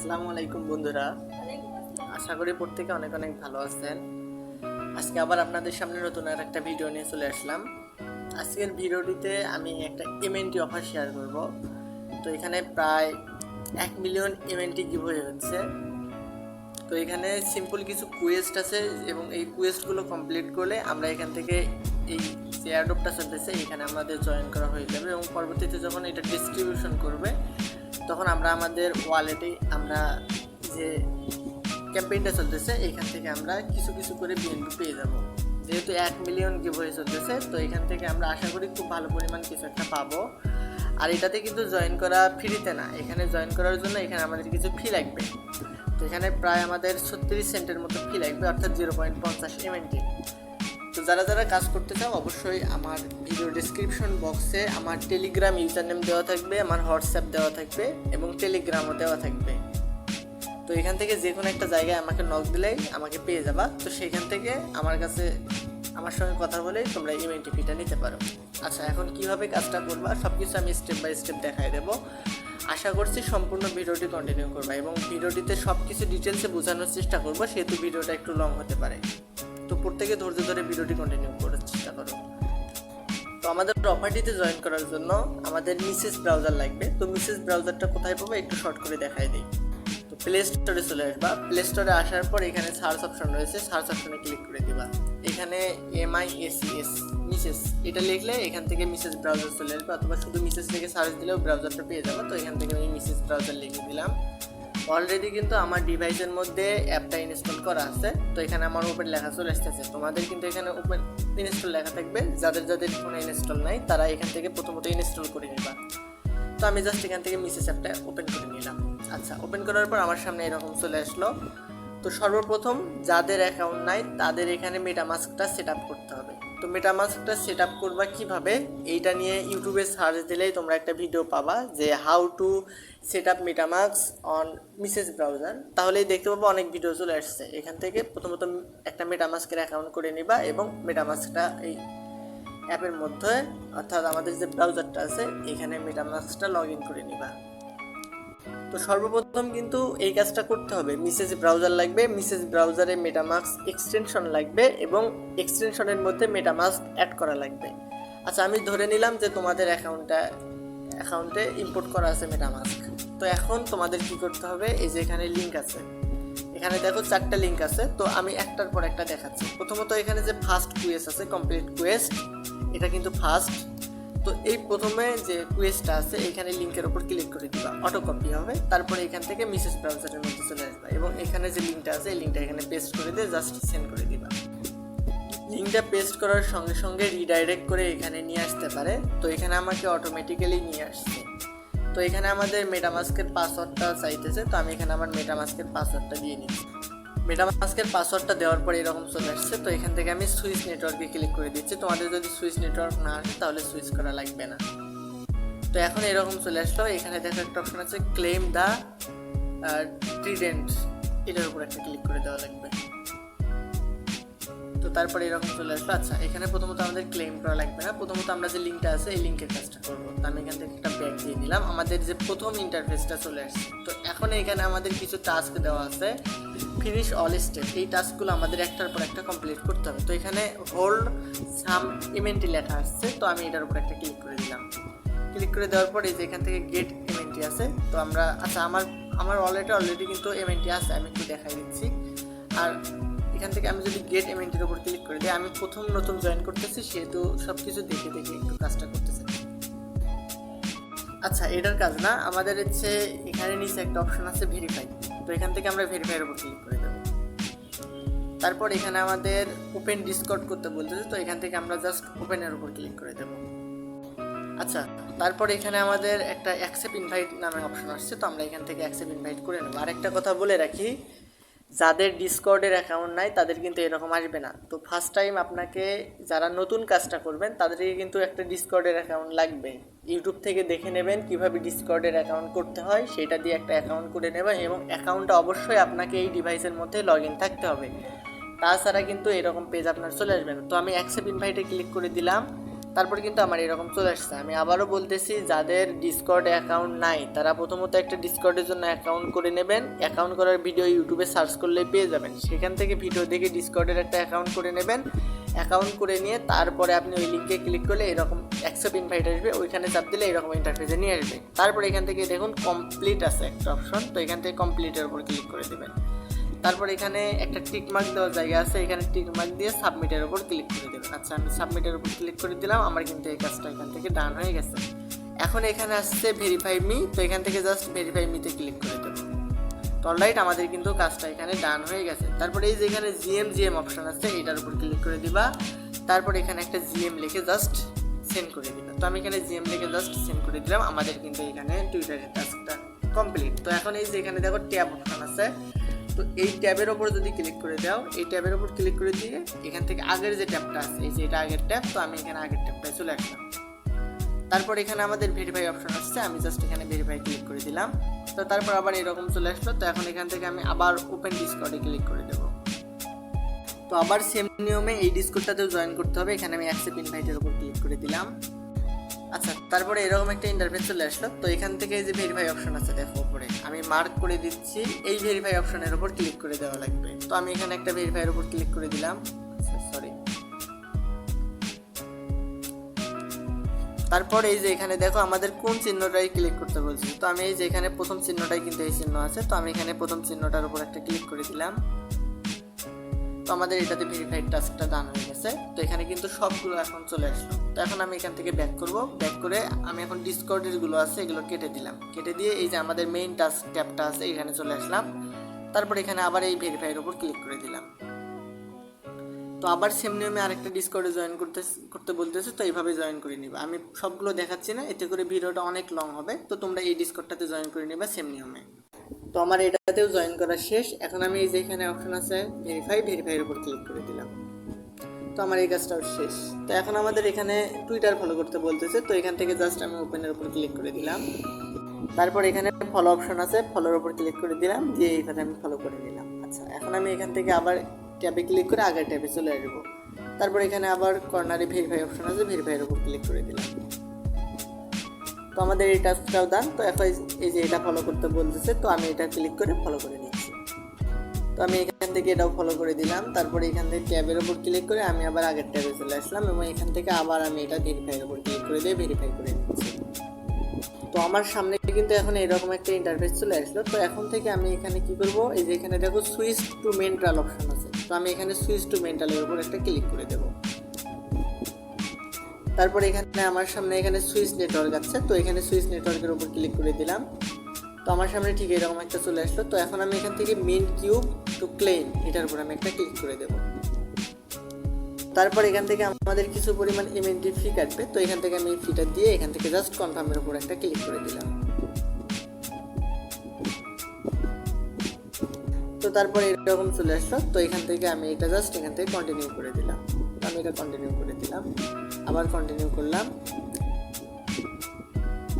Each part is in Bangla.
আসসালামু আলাইকুম বন্ধুরা, আশা করি প্রত্যেকে অনেক অনেক ভালো আছেন। আজকে আবার আপনাদের সামনে নতুন আর একটা ভিডিও নিয়ে চলে আসলাম। আজকের ভিডিওটিতে আমি একটা এমএনটি অফার শেয়ার করব। তো এখানে প্রায় 1 মিলিয়ন এমএনটি গিভওয়ে হচ্ছে। তো এখানে সিম্পল কিছু কুয়েস্ট আছে এবং এই কুয়েস্টগুলো কমপ্লিট করলে আমরা এখান থেকে এই যে অ্যাডপটা চলতেছে এখানে আমাদের জয়েন করা হয়ে যাবে এবং পরবর্তীতে যখন এটা ডিস্ট্রিবিউশন করবে তখন আমরা আমাদের ওয়ালেটে আমরা যে ক্যাম্পেইনটা চলতেছে এখান থেকে আমরা কিছু কিছু করে বিএনপি পেয়ে যাব। যেহেতু 1 মিলিয়ন গিভওয়ে চলতেছে তো এখান থেকে আমরা আশা করি খুব ভালো পরিমাণ কিছু একটা পাবো। আর এটাতে কিন্তু জয়েন করা ফ্রিতে না, এখানে জয়েন করার জন্য এখানে আমাদের কিছু ফি লাগবে। তো এখানে প্রায় আমাদের 36 সেন্টের মতো ফি লাগবে, অর্থাৎ 0.50 এমএনটি। তো যারা যারা কাজ করতে চাও অবশ্যই আমার ভিডিও ডেসক্রিপশন বক্সে আমার টেলিগ্রাম ইউজার নেম দেওয়া থাকবে, আমার হোয়াটসঅ্যাপ দেওয়া থাকবে এবং টেলিগ্রামও দেওয়া থাকবে। তো এখান থেকে যে কোনো একটা জায়গায় আমাকে নক দিলেই আমাকে পেয়ে যাবা। তো সেখান থেকে আমার সঙ্গে কথা বলেই তোমরা ইমেন্টি ফিটা নিতে পারো। আচ্ছা, এখন কিভাবে কাজটা করবা সব কিছু আমি স্টেপ বাই স্টেপ দেখাই দেবো। আশা করছি সম্পূর্ণ ভিডিওটি কন্টিনিউ করবা এবং ভিডিওটিতে সব কিছু ডিটেলসে বোঝানোর চেষ্টা করবো, সেহেতু ভিডিওটা একটু লং হতে পারে। তো প্রত্যেকে ধৈর্য ধরে ভিডিওটি কন্টিনিউ করার চেষ্টা করো। তো আমাদের অফারটিতে জয়েন করার জন্য আমাদের মিসেস ব্রাউজার লাগবে। তো মিসেস ব্রাউজারটা কোথায় পাবো একটু শর্ট করে দেখাই দিই। তো প্লে স্টোরে চলে আসবা। প্লে স্টোরে আসার পর এখানে সার্চ অপশন রয়েছে, সার্চ অপশনে ক্লিক করে দিবা। এখানে MISES মিসেস এটা লিখলে এখান থেকে মিসেস ব্রাউজার চলে আসবে, অথবা শুধু মিসেস লিখে সার্চ দিলেও ব্রাউজারটা পেয়ে যাবে। তো এখান থেকে আমি মিসেস ব্রাউজার লিখে দিলাম। অলরেডি কিন্তু আমার ডিভাইসের মধ্যে অ্যাপটা ইনস্টল করা আছে। তো এখানে আমার ওপেন লেখা চলে আসতেছে, তোমাদের কিন্তু এখানে ওপেন ইনস্টল লেখা থাকবে। যাদের যাদের ফোনে ইনস্টল নাই তারা এখান থেকে প্রথমত ইনস্টল করে নেবা। তো আমি জাস্ট এখান থেকে মিসেস অ্যাপটা ওপেন করে নিলাম। আচ্ছা, ওপেন করার পর আমার সামনে এরকম চলে আসলো। তো সর্বপ্রথম যাদের অ্যাকাউন্ট নাই তাদের এখানে মেটামাস্কটা সেট আপ করতে হবে। তো মেটামাস্কটা সেট আপ করবা কীভাবে, এইটা নিয়ে ইউটিউবে সার্চ দিলেই তোমরা একটা ভিডিও পাবা যে how to set up MetaMask on Mrs browser. তাহলেই দেখতে পাবো অনেক ভিডিও চলে আসছে। এখান থেকে প্রথমত একটা মেটামাস্কের অ্যাকাউন্ট করে নিবা এবং মেটামাস্কটা এই অ্যাপের মধ্যে অর্থাৎ আমাদের যে ব্রাউজারটা আছে এখানে মেটামাস্কটা লগ ইন করে নিবা। তো সর্বপ্রথম কিন্তু এই কাজটা করতে হবে, মিসেস ব্রাউজার লাগবে, মিসেস ব্রাউজারে মেটামাস্ক এক্সটেনশন লাগবে এবং এক্সটেনশনের মধ্যে মেটামাস্ক অ্যাড করা লাগবে। আচ্ছা, আমি ধরে নিলাম যে তোমাদের অ্যাকাউন্টে ইম্পোর্ট করা আছে মেটামাস্ক। তো এখন তোমাদের কি করতে হবে, এই যে এখানে লিঙ্ক আছে, এখানে দেখো 4টা লিঙ্ক আছে। তো আমি একটার পর একটা দেখাচ্ছি। প্রথমত এখানে যে ফার্স্ট কুয়েস্ট আছে কমপ্লিট কুয়েস্ট, এটা কিন্তু ফার্স্ট। তো এই প্রথমে যে কুয়েস্টটা আছে এখানে লিঙ্কের উপর ক্লিক করে দিবা, অটো কপি হবে। তারপরে এখান থেকে মিসেস ব্রাউজারের মধ্যে চলে আসবা এবং এখানে যে লিঙ্কটা আছে এই লিঙ্কটা এখানে পেস্ট করে দিয়ে জাস্ট সেন্ড করে দিবা। লিঙ্কটা পেস্ট করার সঙ্গে সঙ্গে রিডাইরেক্ট করে এখানে নিয়ে আসতে পারে। তো এখানে আমাকে অটোমেটিক্যালি নিয়ে আসছে। তো এখানে আমাদের মেটামাস্কের পাসওয়ার্ডটা চাইতেছে। তো আমি এখানে আমার মেটামাস্কের পাসওয়ার্ডটা দিয়ে নিচ্ছি। মেটামাস্কের পাসওয়ার্ডটা দেওয়ার পরে এরকম চলে আসছে। তো এখান থেকে আমি সুইচ নেটওয়ার্কে ক্লিক করে দিচ্ছি। তোমাদের যদি সুইচ নেটওয়ার্ক না আসে তাহলে সুইচ করা লাগবে না। তো এখন এরকম চলে আসলো। এখানে দেখো একটা অপশন আছে ক্লেম দ্য ট্রিডেন্ট, এটার উপর একটা ক্লিক করে দেওয়া লাগবে। তো তারপরে এরকম চলে আসলো। আচ্ছা, এখানে প্রথমত আমাদের ক্লেম করা লাগবে না, প্রথমত আমরা যে লিঙ্কটা আছে এই লিঙ্কের কাজটা করবো। তো আমি এখান থেকে একটা ব্যাক দিয়ে দিলাম। আমাদের যে প্রথম ইন্টারফেসটা চলে আসছে। তো এখন এখানে আমাদের কিছু টাস্ক দেওয়া আছে, ফিনিশ অল স্টেপ। এই টাস্কগুলো আমাদের একটার পর একটা কমপ্লিট করতে হবে। তো এখানে হোল্ড সাম ইমেন্টি লেখা আসছে। তো আমি এটার উপর একটা ক্লিক করে দিলাম। ক্লিক করে দেওয়ার পর এই যে এখান থেকে গেট ইমেন্টি আছে। তো আমরা আচ্ছা আমার অলরেডি কিন্তু ইমেন্টি আছে, আমি একটু দেখাই দিচ্ছি। আর এখান থেকে আমি যদি গেট এমএনটির উপর ক্লিক করে দিই, আমি প্রথম নতুন জয়েন করতেছি সেহেতু সব কিছু দেখে দেখে একটু কাজটা করতেছি। আচ্ছা, এটার কাজ না, আমাদের হচ্ছে এখানে নিচে একটা অপশন আছে ভেরিফাই। তো এখান থেকে আমরা ভেরিফাইয়ের উপর ক্লিক করে দেবো। তারপর এখানে আমাদের ওপেন ডিসকর্ড করতে বলতেছে। তো এখান থেকে আমরা জাস্ট ওপেনের উপর ক্লিক করে দেবো। আচ্ছা, তারপর এখানে আমাদের একটা অ্যাকসেপ্ট ইনভাইট নামে অপশন আসছে। তো আমরা এখান থেকে অ্যাকসেপ্ট ইনভাইট করে নেবো। আরেকটা কথা বলে রাখি, যাদের ডিসকর্ডের অ্যাকাউন্ট নাই তাদের কিন্তু এরকম আসবে না। তো ফার্স্ট টাইম আপনাকে যারা নতুন কাজটা করবেন তাদেরকে কিন্তু একটা ডিসকর্ডের অ্যাকাউন্ট লাগবে। ইউটিউব থেকে দেখে নেবেন কিভাবে ডিসকর্ডের অ্যাকাউন্ট করতে হয়, সেটা দিয়ে একটা অ্যাকাউন্ট করে নেবেন এবং অ্যাকাউন্টটা অবশ্যই আপনাকে এই ডিভাইসের মধ্যে লগ ইন থাকতে হবে, তাছাড়া কিন্তু এরকম পেজ আপনার চলে আসবে না। তো আমি অ্যাকসেপ্ট ইনভাইটে ক্লিক করে দিলাম। তারপর কিন্তু আমার এরকম চলে আসছে। আমি আবারও বলতেছি, যাদের ডিসকর্ড অ্যাকাউন্ট নাই তারা প্রথমত একটা ডিসকর্ডের জন্য অ্যাকাউন্ট করে নেবেন। অ্যাকাউন্ট করার ভিডিও ইউটিউবে সার্চ করলেই পেয়ে যাবেন, সেখান থেকে ভিডিও দেখে ডিসকর্ডের একটা অ্যাকাউন্ট করে নেবেন। অ্যাকাউন্ট করে নিয়ে তারপরে আপনি ওই লিঙ্কে ক্লিক করলে এরকম অ্যাকসেপ্ট ইনভাইট আসবে, ওইখানে চাপ দিলে এরকম ইন্টারফেসে নিয়ে আসবে। তারপর এখান থেকে দেখুন কমপ্লিট আছে একটা অপশন, তো এখান থেকে কমপ্লিটের উপর ক্লিক করে দেবেন। তারপর এখানে একটা টিক মার্ক দেওয়ার জায়গা আছে, এখানে টিক মার্ক দিয়ে সাবমিটের উপর ক্লিক করে দেবেন। আচ্ছা, আমি সাবমিটের উপর ক্লিক করে দিলাম, আমার কিন্তু এই কাজটা এখান থেকে ডান হয়ে গেছে। এখন এখানে আসছে ভেরিফাই মি, তো এখান থেকে জাস্ট ভেরিফাই মিতে ক্লিক করে দেবো। তো অলরাইট, আমাদের কিন্তু কাজটা এখানে ডান হয়ে গেছে। তারপরে এই যে এখানে জিএম অপশন আছে, এটার উপর ক্লিক করে দিবা। তারপর এখানে একটা জিএম লিখে জাস্ট সেন্ড করে দিবা। তো আমি এখানে জিএম লিখে জাস্ট সেন্ড করে দিলাম। আমাদের কিন্তু এখানে টুইটারের টাস্কটা কমপ্লিট। তো এখন এই যে এখানে দেখো ট্যাব অপশন আছে, তো এই ট্যাবের ওপর যদি ক্লিক করে দাও, এই ট্যাবের ওপর ক্লিক করে দিয়ে এখান থেকে আগের যে ট্যাবটা আছে, এই যে এটা আগের ট্যাব, তো আমি এখানে আগের ট্যাবটায় চলে আসলাম। তারপর এখানে আমাদের ভেরিফাই অপশন আসছে, আমি জাস্ট এখানে ভেরিফাই ক্লিক করে দিলাম। তো তারপর আবার এরকম চলে আসলো। তো এখন এখান থেকে আমি আবার ওপেন ডিসকর্ডে ক্লিক করে দেবো। তো আবার সেম নিয়মে এই ডিসকর্ডটাতেও জয়েন করতে হবে। এখানে আমি অ্যাকসেপ্ট ইনভাইটের উপর ক্লিক করে দিলাম। আচ্ছা, তারপরে এরকম একটা ইন্টারফেস চলে আসলো। তো এখান থেকে যে ভেরিফাই অপশন আছে দেখো উপরে, আমি মার্ক করে দিচ্ছি, এই ভেরিফাই অপশনের উপর ক্লিক করে দেওয়া লাগবে। তো আমি এখানে একটা ভেরিফাইয়ের উপর ক্লিক করে দিলাম। সরি, তারপর এই যে এখানে দেখো আমাদের কোন চিহ্নটাই ক্লিক করতে বলছি। তো আমি এই যে এখানে প্রথম চিহ্নটাই কিন্তু এই চিহ্ন আছে, তো আমি এখানে প্রথম চিহ্নটার উপর একটা ক্লিক করে দিলাম। তো আমাদের এটাতে ভেরিফাইড টাস্কটা ডান হয়ে গেছে। তো এখানে কিন্তু সবগুলো এখন চলে আসলো। তো এখন আমি এখান থেকে ব্যাক করব, ব্যাক করে আমি এখন ডিসকর্ডের গুলো আছে এগুলো কেটে দিলাম। কেটে দিয়ে এই যে আমাদের মেইন টাস্ক ট্যাবটা আছে এখানে চলে আসলাম। তারপর এখানে আবার এই ভেরিফাইয়ের উপর ক্লিক করে দিলাম। তো আবার সেম নিয়মে আরেকটা ডিসকর্ডে জয়েন করতে বলতেছে, তো এইভাবে জয়েন করে নিবা। আমি সবগুলো দেখাচ্ছি না, এতে করে ভিডিওটা অনেক লং হবে। তো তোমরা এই ডিসকর্ডটাতে জয়েন করে নিবা সেম নিয়মে। তো আমার এটাতেও জয়েন করা শেষ। এখন আমি এই যে এখানে অপশন আছে ভেরিফাইয়ের উপর ক্লিক করে দিলাম। তো আমার এই কাজটাও শেষ। তো এখন আমাদের এখানে টুইটার ফলো করতে বলতেছে, তো এখান থেকে জাস্ট আমি ওপেনের উপর ক্লিক করে দিলাম। তারপর এখানে ফলো অপশন আছে, ফলোর উপর ক্লিক করে দিলাম, দিয়ে এইখানে আমি ফলো করে নিলাম। আচ্ছা, এখন আমি এখান থেকে আবার ট্যাবে ক্লিক করে আগের ট্যাবে চলে আসবো। তারপর এখানে আবার কর্নারে ভেরিফাই অপশন আছে, ভেরিফাইয়ের উপর ক্লিক করে দিলাম। তো আমাদের এই টাস্কটাও ডান। তো এখন এই যে এটা ফলো করতে বলতেছে, তো আমি এটা ক্লিক করে ফলো করে নিচ্ছি। তো আমি এখান থেকে এটাও ফলো করে দিলাম। তারপরে এখান থেকে ট্যাবের উপর ক্লিক করে আমি আবার আগের ট্যাবে চলে আসলাম, এবং এখান থেকে আবার আমি এটা ভেরিফাইয়ের উপর ক্লিক করে দিয়ে ভেরিফাই করে নিচ্ছি। তো আমার সামনে কিন্তু এখন এরকম একটা ইন্টারফেস চলে আসলো। তো এখন থেকে আমি এখানে কি করব, এই যে এখানে দেখো সুইচ টু মেন্টাল অপশন আছে, তো আমি এখানে সুইচ টু মেন্টালের উপর একটা ক্লিক করে দেবো। তারপর এখানে আমার সামনে এখানে সুইচ নেটওয়ার্ক আছে, তো এখানে সুইচ নেটওয়ার্কের উপর ক্লিক করে দিলাম। তো আমার সামনে ঠিক এরকম একটা চলে আসলো। তো এখন আমি এখান থেকে মেইন কিউব টু ক্লেম এটার উপর আমি একটা ক্লিক করে দেবো। তারপর এখান থেকে আমাদের কিছু পরিমাণ এমএনটি ফি কাটবে, তো এখান থেকে আমি ফিটা দিয়ে এখান থেকে জাস্ট কনফার্মের উপর একটা ক্লিক করে দিলাম। তো তারপর এরকম চলে আসলো। তো এখান থেকে আমি এটা জাস্ট এখান থেকে কন্টিনিউ করে দিলাম। আমি এটা কন্টিনিউ করে দিলাম, আবার কন্টিনিউ করলাম।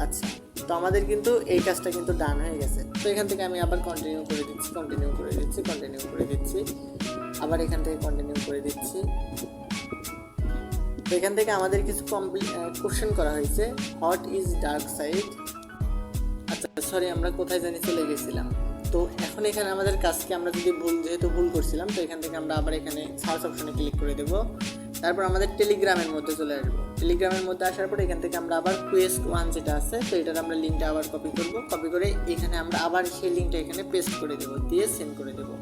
আচ্ছা, তো আমাদের কিন্তু এই কাজটা কিন্তু ডান হয়ে গেছে। তো এখান থেকে আমি আবার কন্টিনিউ করে দিচ্ছি, আবার এখান থেকে কন্টিনিউ করে দিচ্ছি। তো এখান থেকে আমাদের কিছু কোশ্চেন করা হয়েছে, হোয়াট ইজ ডার্ক সাইড। আচ্ছা সরি, আমরা কোথায় জানি চলে গেছিলাম। তো এখন এখানে আমাদের কাজকে আমরা যদি যেহেতু ভুল করছিলাম, তো এখান থেকে আমরা আবার এখানে সার্চ অপশনে ক্লিক করে দেবো। তারপর আমাদের টেলিগ্রামের মধ্যে চলে আসবো। টেলিগ্রামের মধ্যে আসার পর এখান থেকে আমরা আবার কুয়েস্ট 1 যেটা আছে, তো এটার আমরা লিঙ্কটা আবার কপি করব। কপি করে এখানে আমরা আবার সেই লিঙ্কটা এখানে পেস্ট করে দেবো, দিয়ে সেন্ড করে দেবো।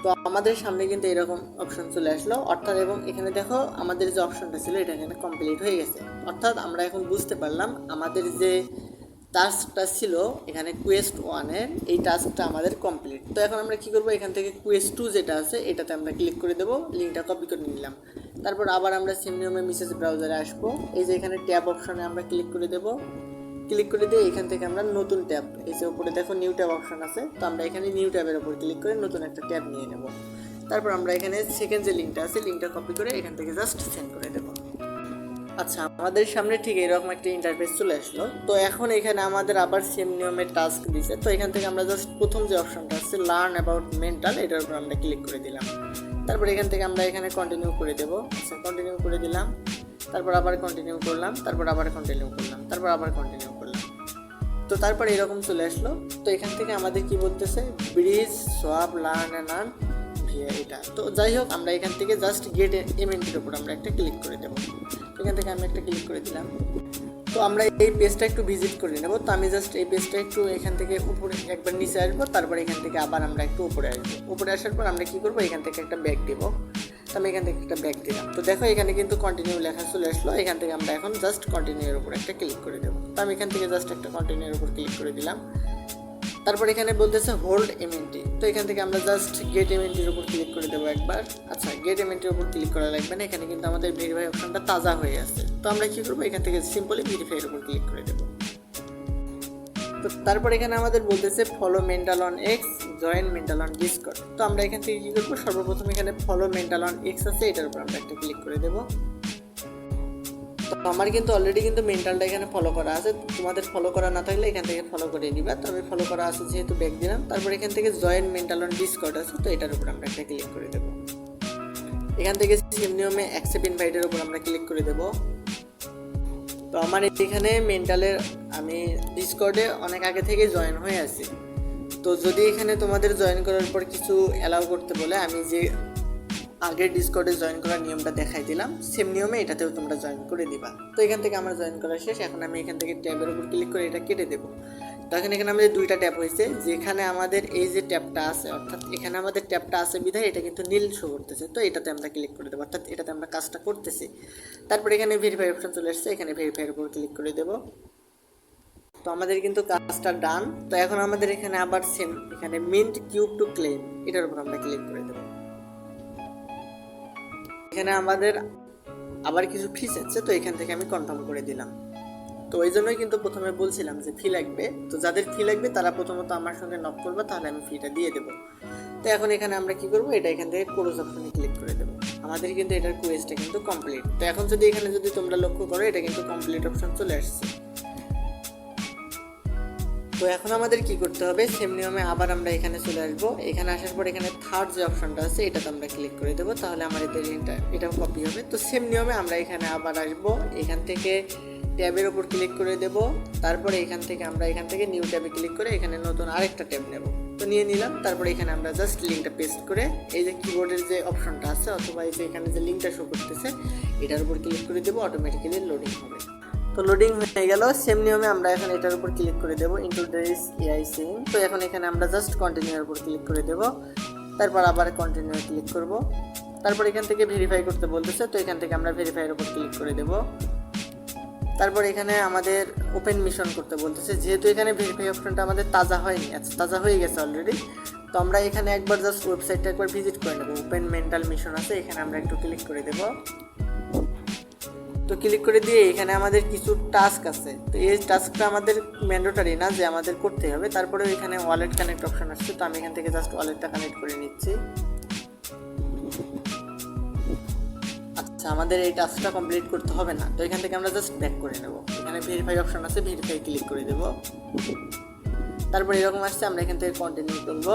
তো আমাদের সামনে কিন্তু এরকম অপশন চলে আসলো, অর্থাৎ এবং এখানে দেখো আমাদের যে অপশনটা ছিল এটা এখানে কমপ্লিট হয়ে গেছে। অর্থাৎ আমরা এখন বুঝতে পারলাম আমাদের যে টাস্কটা ছিল এখানে কুয়েস্ট 1-এর, এই টাস্কটা আমাদের কমপ্লিট। তো এখন আমরা কি করব, এখান থেকে কুয়েস্ট 2 যেটা আছে এটাতে আমরা ক্লিক করে দেবো, লিঙ্কটা কপি করে নিলাম। তারপর আবার আমরা সেম নিয়মে মেসেজ ব্রাউজারে আসবো। এই যে এখানে ট্যাব অপশনে আমরা ক্লিক করে দেবো। ক্লিক করে দিয়ে এখান থেকে আমরা নতুন ট্যাব, এই যে উপরে দেখো নিউ ট্যাব অপশন আছে, তো আমরা এখানে নিউ ট্যাবের উপর ক্লিক করে নতুন একটা ট্যাব নিয়ে নেব। তারপর আমরা এখানে সেকেন্ড যে লিঙ্কটা আছে, লিঙ্কটা কপি করে এখান থেকে জাস্ট সেন্ড করে দেবো। আচ্ছা, আমাদের সামনে ঠিক এরকম একটা ইন্টারফেস চলে আসলো। তো এখন এখানে আমাদের আবার সেম নিয়মের টাস্ক দিছে। তো এখান থেকে আমরা জাস্ট প্রথম যে অপশনটা আছে লার্ন অ্যাবাউট মেন্টাল, এটার উপর আমরা ক্লিক করে দিলাম। তারপর এখান থেকে আমরা এখানে কন্টিনিউ করে দেবো। আচ্ছা, কন্টিনিউ করে দিলাম। তারপর আবার কন্টিনিউ করলাম, তারপর আবার কন্টিনিউ করলাম, তারপর আবার কন্টিনিউ করলাম। তো তারপর এরকম চলে আসলো। তো এখান থেকে আমাদের কি বলতেছে, bridge swap learn and earn via এটা। তো যাই হোক, আমরা এখান থেকে জাস্ট গেট এমএনটির উপর আমরা একটা ক্লিক করে দেবো। এখান থেকে আমি একটা ক্লিক করে দিলাম। তো আমরা এই পেজটা একটু ভিজিট করে নেব। তো আমি জাস্ট এই পেজটা একটু এখান থেকে উপরে একবার নিচে আসবো, তারপর এখান থেকে আবার আমরা একটু উপরে আসবো। উপরে আসার পর আমরা কী করবো, এখান থেকে একটা ব্যাক দেবো। তো আমি এখান থেকে একটা ব্যাক দিলাম। তো দেখো এখানে কিন্তু কন্টিনিউ লেখা চলে আসলো। এখান থেকে আমরা এখন জাস্ট কন্টিনিউর উপর একটা ক্লিক করে দেবো। তো আমি এখান থেকে জাস্ট একটা কন্টিনিউর উপর ক্লিক করে দিলাম। তারপর এখানে বলতেছে হোল্ড এমএনটি। তো এখান থেকে আমরা জাস্ট গেট এমএনটির উপর ক্লিক করে দেবো একবার। আচ্ছা, গেট এমএনটির উপর ক্লিক করা লাগবে না, এখানে কিন্তু আমাদের ভেরিফাই অপশনটা তাজা হয়ে আছে। তো আমরা কী করবো, এখান থেকে সিম্পলি ভেরিফাইয়ের উপর ক্লিক করে দেবো। তো তারপর এখানে আমাদের বলতেছে follow mental on x, join mental on Discord. তো আমরা এখান থেকে কী করবো, সর্বপ্রথম এখানে ফলো মেন্টাল অন এক্স আছে, এটার উপর আমরা একটা ক্লিক করে দেবো। তো আমার কিন্তু অলরেডি কিন্তু মেন্টালটা এখানে ফলো করা আছে। তোমাদের ফলো করা না থাকলে এখান থেকে ফলো করে নিবা। তো আমি ফলো করা আছে যেহেতু ব্যাক দিলাম। তারপর এখান থেকে জয়েন মেন্টাল অন ডিসকর্ড আছে, তো এটার উপর আমরা একটা ক্লিক করে দেবো। এখান থেকে সেম নিয়মে অ্যাকসেপ্ট ইনভাইটের উপর আমরা ক্লিক করে দেবো। তো আমার এখানে মেন্টালের আমি ডিসকর্ডে অনেক আগে থেকে জয়েন হয়ে আছি। তো যদি এখানে তোমাদের জয়েন করার পর কিছু অ্যালাউ করতে বলে, আমি যে আগের ডিসকর্ডে জয়েন করার নিয়মটা দেখাই দিলাম, সেম নিয়মে এটাতেও তোমরা জয়েন করে দিবা। তো এখান থেকে আমার জয়েন করা শেষ। এখন আমি এখান থেকে ট্যাবের উপর ক্লিক করে এটা কেটে দেবো। তো এখানে আমাদের দুইটা ট্যাব হয়েছে। যেখানে আমাদের এই যে ট্যাবটা আছে, অর্থাৎ এখানে আমাদের ট্যাবটা আছে বিধায় এটা কিন্তু নীল শো করতেছে। তো এটাতে আমরা ক্লিক করে দেবো, অর্থাৎ এটাতে আমরা কাজটা করতেছি। তারপর এখানে ভেরিফাই অপশন চলে আসছে, এখানে ভেরিফাইয়ের উপর ক্লিক করে দেবো। তো আমাদের কিন্তু কাজটা ডান। তো এখন আমাদের এখানে আবার সেম এখানে মিন্ট কিউব টু ক্লেম, এটার উপর আমরা ক্লিক করে দেবো। এখানে আমাদের আবার কিছু ফি আছে, তো এখান থেকে আমি কনফার্ম করে দিলাম। তো ওই জন্যই কিন্তু প্রথমে বলছিলাম যে ফি লাগবে। তো যাদের ফি লাগবে তারা প্রথমত আমার সঙ্গে নক করবে, তাহলে আমি ফিটা দিয়ে দেবো। তো এখন এখানে আমরা কি করবো, এটা এখান থেকে ক্লোজ অপশনে ক্লিক করে দেবো। আমাদের কিন্তু এটার কোয়েসটা কিন্তু কমপ্লিট। তো এখন যদি এখানে যদি তোমরা লক্ষ্য করো, এটা কিন্তু কমপ্লিট অপশন চলে আসছে। তো এখন আমাদের কি করতে হবে, সেম নিয়মে আবার আমরা এখানে চলে আসবো। এখানে আসার পর এখানে থার্ড যে অপশনটা আছে, এটাতে আমরা ক্লিক করে দেবো, তাহলে আমার এটাও কপি হবে। তো সেম নিয়মে আমরা এখানে আবার আসবো, এখান থেকে ট্যাবের ওপর ক্লিক করে দেব। তারপরে এখান থেকে নিউ ট্যাবে ক্লিক করে এখানে নতুন আরেকটা ট্যাব নেব। তো নিয়ে নিলাম। তারপরে এখানে আমরা জাস্ট লিঙ্কটা পেস্ট করে এই যে কিবোর্ডের যে অপশনটা আছে, অথবা এই যে এখানে যে লিঙ্কটা শো করতেছে, এটার উপর ক্লিক করে দেবো, অটোমেটিক্যালি লোডিং হবে। তো লোডিং হয়ে গেল। সেম নিয়মে আমরা এখন এটার উপর ক্লিক করে দেবো, ইন্ট্রোডিউস এআই সিং। তো এখন এখানে আমরা জাস্ট কন্টিনিউর উপর ক্লিক করে দেবো। তারপর আবার কন্টিনিউ ক্লিক করব। তারপর এখান থেকে ভেরিফাই করতে বলতেছে, তো এখান থেকে আমরা ভেরিফাইয়ের উপর ক্লিক করে দেবো। তারপর এখানে আমাদের ওপেন মিশন করতে বলতেছে, যেহেতু এখানে ভেরিফাই অপশনটা আমাদের তাজা হয়নি, তাজা হয়ে গেছে অলরেডি। তো আমরা এখানে একবার জাস্ট ওয়েবসাইটটা একবার ভিজিট করে নেব। ওপেন মেন্টাল মিশন আছে, এখানে আমরা একটু ক্লিক করে দেব। তো ক্লিক করে দিয়ে এখানে আমাদের কিছু টাস্ক আছে। তো এই টাস্কটা আমাদের ম্যান্ডেটরি না যে আমাদের করতে হবে। তারপরে এখানে ওয়ালেট কানেক্ট অপশন আসছে, তো আমি এখান থেকে জাস্ট ওয়ালেটটা কানেক্ট করে নিচ্ছি। আচ্ছা, আমাদের এই টাস্কটা কমপ্লিট করতে হবে না। তো এখান থেকে আমরা জাস্ট ব্যাক করে নেব। এখানে ভেরিফাই অপশন আছে, ভেরিফাই ক্লিক করে দেব। তারপর এরকম আসছে, আমরা এখান থেকে কন্টিনিউ করব।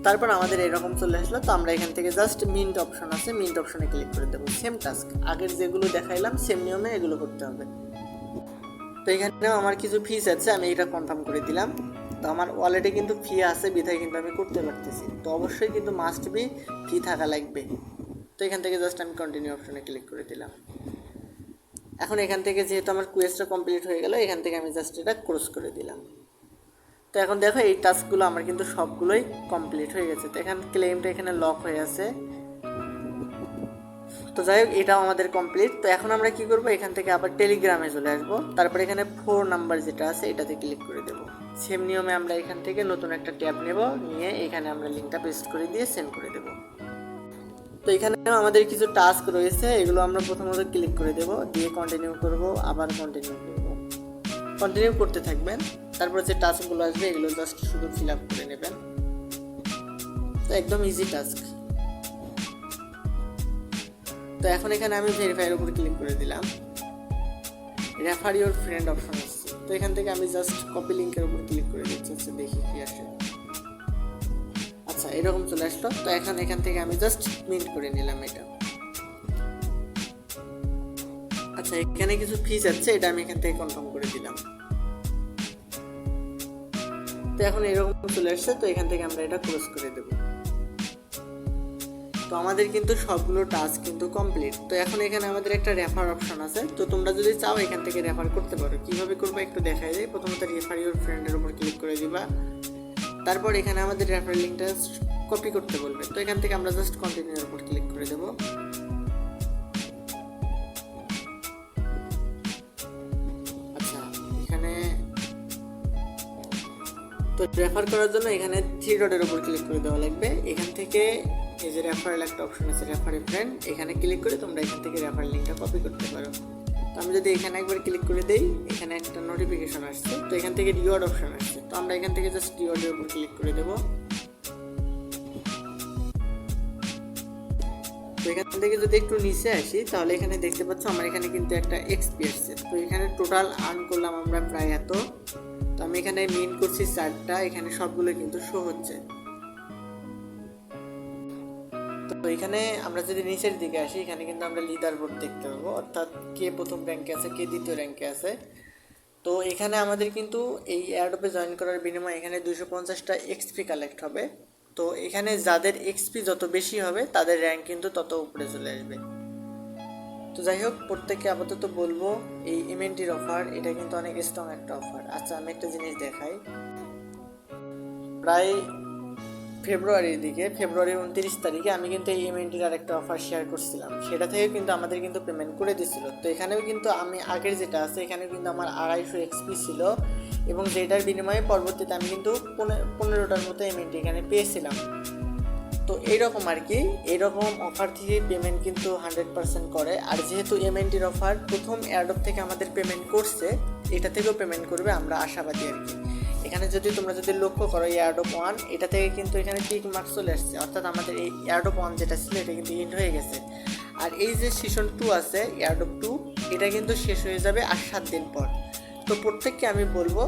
তারপর আমাদের এরকম চলে আসলো। তো আমরা এখান থেকে জাস্ট মিন্ট অপশন আছে, মিন্ট অপশনে ক্লিক করে দেবো। সেম টাস্ক, আগের যেগুলো দেখাইলাম সেম নিয়মে এগুলো করতে হবে। তো এখানেও আমার কিছু ফিস আছে, আমি এটা কনফার্ম করে দিলাম। তো আমার ওয়ালেটে কিন্তু ফি আছে বিধায় কিন্তু আমি করতে পারতেছি। তো অবশ্যই কিন্তু মাস্ট বি ফি থাকা লাগবে। তো এখান থেকে জাস্ট আমি কন্টিনিউ অপশনে ক্লিক করে দিলাম। এখন এখান থেকে যেহেতু আমার কোয়েস্টটা কমপ্লিট হয়ে গেল, এখান থেকে আমি জাস্ট এটা ক্লোজ করে দিলাম। তো এখন দেখো এই টাস্কগুলো আমার কিন্তু সবগুলোই কমপ্লিট হয়ে গেছে। তো এখানে ক্লেমটা এখানে লক হয়ে আছে। তো যাই হোক, এটাও আমাদের কমপ্লিট। তো এখন আমরা কি করব, এখান থেকে আবার টেলিগ্রামে চলে আসবো। তারপর এখানে 4 নাম্বার যেটা আছে এটাতে ক্লিক করে দেব। সেম নিয়মে আমরা এখান থেকে নতুন একটা ট্যাব নেব, নিয়ে এখানে আমরা লিঙ্কটা পেস্ট করে দিয়ে সেন্ড করে দেব। তো এখানেও আমাদের কিছু টাস্ক রয়েছে, এগুলো আমরা প্রথমত ক্লিক করে দেব, দিয়ে কন্টিনিউ করব, আবার কন্টিনিউ করব, কন্টিনিউ করতে থাকবেন। তারপর যে টাস্কগুলো আসবে এগুলো জাস্ট শুধু ফিল আপ করে নেবেন। তো একদম ইজি টাস্ক। তো এখন এখানে আমি ভেরিফাইয়ের উপর ক্লিক করে দিলাম। রেফার ইউর ফ্রেন্ড অপশন আসছে। তো এখান থেকে আমি জাস্ট কপি লিঙ্কের উপর ক্লিক করে দিচ্ছি, দেখি কি আসে। আচ্ছা, এরকম চলে আসলো। তো এখন এখান থেকে আমি জাস্ট মিন্ট করে নিলাম এটা। আচ্ছা, এখানে কিছু ফিস আছে, এটা আমি এখান থেকে কনফার্ম করে দিলাম। তো এখন এরকম চলে আসছে। তো এখান থেকে আমরা এটা ক্লোজ করে দেব। তো আমাদের কিন্তু সবগুলো টাস্ক কিন্তু কমপ্লিট। তো এখন এখানে আমাদের একটা রেফার অপশন আছে। তো তোমরা যদি চাও এখান থেকে রেফার করতে পারো। কিভাবে করবে একটু দেখাই যায়। প্রথমত রেফার ইউর ফ্রেন্ডের উপর ক্লিক করে দিবা। তারপর এখানে আমাদের রেফার লিঙ্কটা কপি করতে বলবে। তো এখান থেকে আমরা জাস্ট কন্টিনিউর উপর ক্লিক করে দেব। আচ্ছা, এখানে তো রেফার করার জন্য এখানে 3 ডটের উপর ক্লিক করে দেওয়া লাগবে। এখান থেকে এই যে রেফারেল একটা অপশন আছে, রেফার এ ফ্রেন্ড, এখানে ক্লিক করে তোমরা এখান থেকে রেফার লিঙ্কটা কপি করতে পারো। তো আমি যদি এখানে একবার ক্লিক করে দেই, এখানে একটা নোটিফিকেশন আসছে। তো এখান থেকে রিওয়ার্ড অপশন আসছে। তো আমরা এখান থেকে জাস্ট রিওয়ার্ডের উপর ক্লিক করে দেব। তো এখান থেকে যদি একটু নিচে আসি, তাহলে এখানে দেখতে পাচ্ছ আমার এখানে কিন্তু একটা এক্সপি আসছে। তো এখানে টোটাল আর্ন করলাম আমরা প্রায় এত। তো আমি এখানে মিন করছি 4টা, এখানে সবগুলো কিন্তু শো হচ্ছে। তো এখানে আমরা যদি নিচের দিকে আসি, এখানে কিন্তু আমরা লিডার বোর্ড দেখতে পাবো, অর্থাৎ কে প্রথম র্যাঙ্কে আছে, কে দ্বিতীয় র্যাঙ্কে আছে। তো এখানে আমাদের কিন্তু এই এয়ারড্রপে জয়েন করার বিনিময়ে এখানে 250টা এক্সপি কালেক্ট হবে। তো এখানে যাদের এক্সপি যত বেশি হবে তাদের র্যাঙ্ক কিন্তু তত উপরে চলে আসবে। তো যাই হোক, প্রত্যেককে আপাতত বলবো এই ইভেন্টের অফার এটা কিন্তু অনেক স্ট্রং একটা অফার। আচ্ছা, আমি একটা জিনিস দেখাই। প্রায় ফেব্রুয়ারির দিকে, ফেব্রুয়ারির 29 তারিখে আমি কিন্তু এই ইভেন্টের আরেকটা অফার শেয়ার করছিলাম। সেটা থেকে কিন্তু আমাদের কিন্তু পেমেন্ট করে দিছিল। তো এখানেও কিন্তু আমি আগের যেটা আছে এখানে কিন্তু আমার 250 এক্সপি ছিল, এবং যেটার বিনিময়ে পরবর্তীতে আমি কিন্তু 15টার মতো ইভেন্ট এখানে পেয়েছিলাম। তো এইরকম আর কি, এইরকম অফার থেকে পেমেন্ট কিন্তু 100% করে। আর যেহেতু এমএনটির অফার প্রথম এয়ারড্রপ থেকে আমাদের পেমেন্ট করছে, এটা থেকেও পেমেন্ট করবে আমরা আশাবাদী আর কি। এখানে যদি তোমরা যদি লক্ষ্য করো এয়ারড্রপ 1, এটা থেকে কিন্তু এখানে টিক মার্ক চলে আসছে, অর্থাৎ আমাদের এই এয়ারড্রপ 1 যেটা ছিল এটা কিন্তু এন্ড হয়ে গেছে। আর এই যে সিজন 2 আছে, এয়ারড্রপ 2, এটা কিন্তু শেষ হয়ে যাবে আর 7 দিন পর। তো প্রত্যেককে আমি বলবো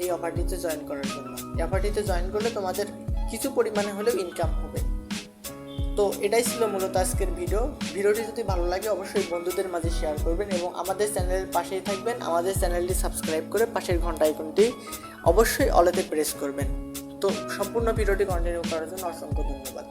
এই অফারটিতে জয়েন করার জন্য। এই অফারটিতে জয়েন করলে তোমাদের কিছু পরিমাণে হলেও ইনকাম হবে। তো এটাই ছিল মূলত আজকের ভিডিওটি যদি ভালো লাগে অবশ্যই বন্ধুদের মাঝে শেয়ার করবেন এবং আমাদের চ্যানেলের পাশেই থাকবেন। আমাদের চ্যানেলটি সাবস্ক্রাইব করে পাশের ঘন্টা আইকনটি অবশ্যই অলেতে প্রেস করবেন। তো সম্পূর্ণ ভিডিওটি কন্টিনিউ করার জন্য অসংখ্য ধন্যবাদ।